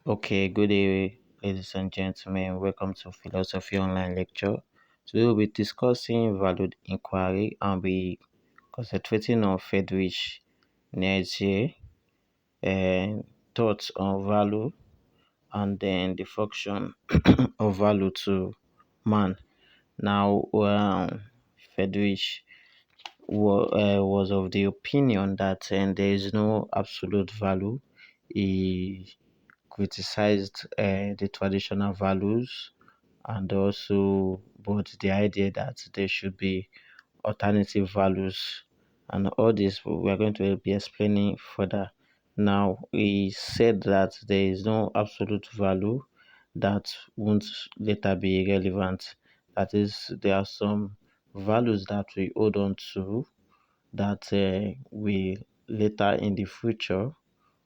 Okay, good day, ladies and gentlemen. Welcome to Philosophy Online Lecture. Today we'll be discussing valued inquiry and be concentrating on Friedrich Nietzsche and thoughts on value and then the function of value to man. Now, Friedrich was of the opinion that there is no absolute value. He criticized the traditional values and also brought the idea that there should be alternative values, and all this we are going to be explaining further. Now, he said that there is no absolute value that won't later be irrelevant. That is, there are some values that we hold on to that we later in the future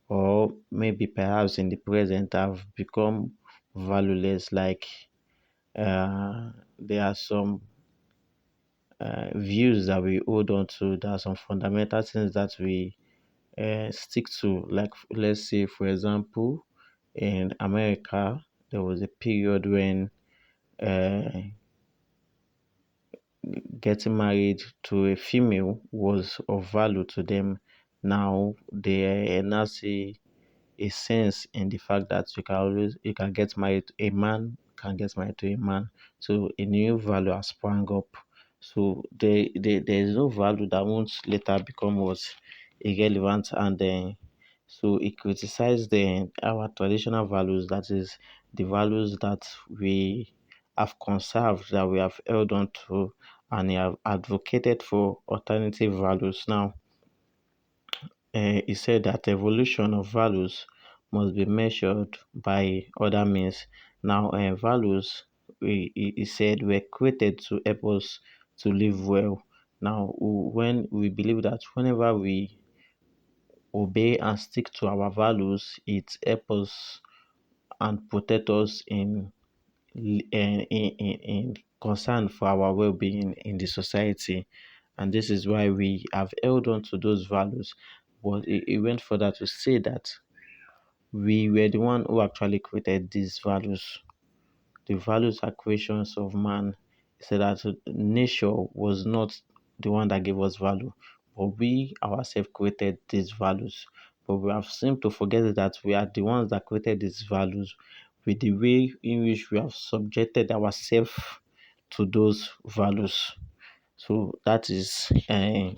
or maybe perhaps in the present have become valueless. Like there are some views that we hold on to, there are some fundamental things that we stick to. Like, let's say, for example, in America, there was a period when uh, getting married to a female was of value to them. Now they now see a sense in the fact that you can get married, a man can get married to a man, so a new value has sprung up. So there is no value that won't later become what irrelevant. And then so he criticized our traditional values, that is the values that we have conserved, that we have held on to, and he have advocated for alternative values. Now, he said that evolution of values must be measured by other means. Now, values, he said, were created to help us to live well. Now, when we believe that whenever we obey and stick to our values, it helps us and protect us in concern for our well-being in the society, and this is why we have held on to those values. But it went further to say that we were the one who actually created these values. The values are creations of man. He said that nature was not the one that gave us value, but we ourselves created these values. But we have seemed to forget that we are the ones that created these values with the way in which we have subjected ourselves to those values. So that is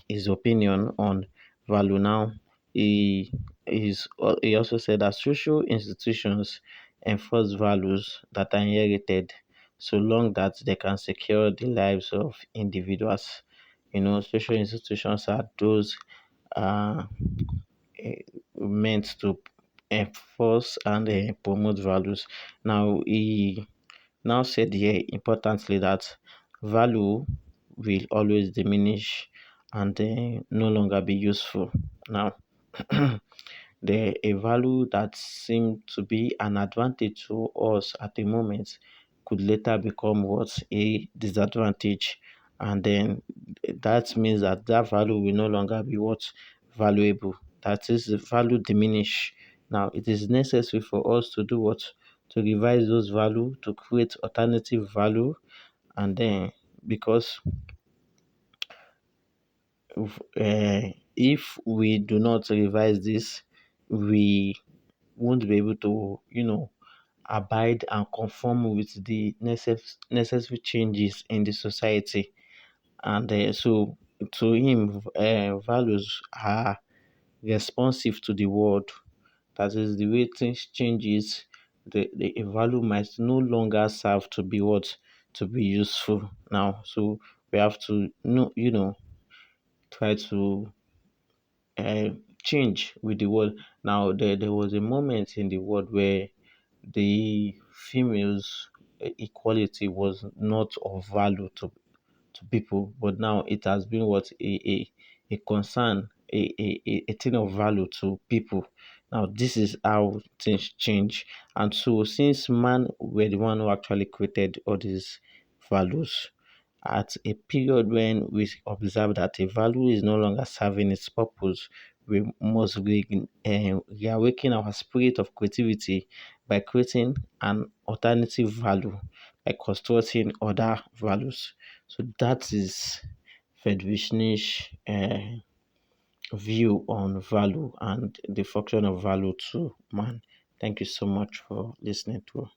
his opinion on value. Now, he also said that social institutions enforce values that are inherited so long that they can secure the lives of individuals. Social institutions are those uh, eh, meant to enforce and promote values. Now, he now said here importantly that value will always diminish and no longer be useful. Now, a value that seemed to be an advantage to us at the moment could later become what a disadvantage, and then that means that that value will no longer be what valuable. That is, the value diminish. Now, it is necessary for us to do what, to revise those value, to create alternative value, and then because if we do not revise this, we won't be able to, abide and conform with the necessary changes in the society. And so, to him, values are responsive to the world. That is, the way things changes, the a value might no longer serve to be what, to be useful now. So we have to try to uh, change with the world. Now, there was a moment in the world where the females equality was not of value to people, but now it has been what, a concern, a thing of value to people. Now, this is how things change. And so, since man were the one who actually created all these values, at a period when we observe that a value is no longer serving its purpose, we must reawaken our spirit of creativity by creating an alternative value, by constructing other values. So that is Friedrich Nietzsche's view on value and the function of value to man. Thank you so much for listening to.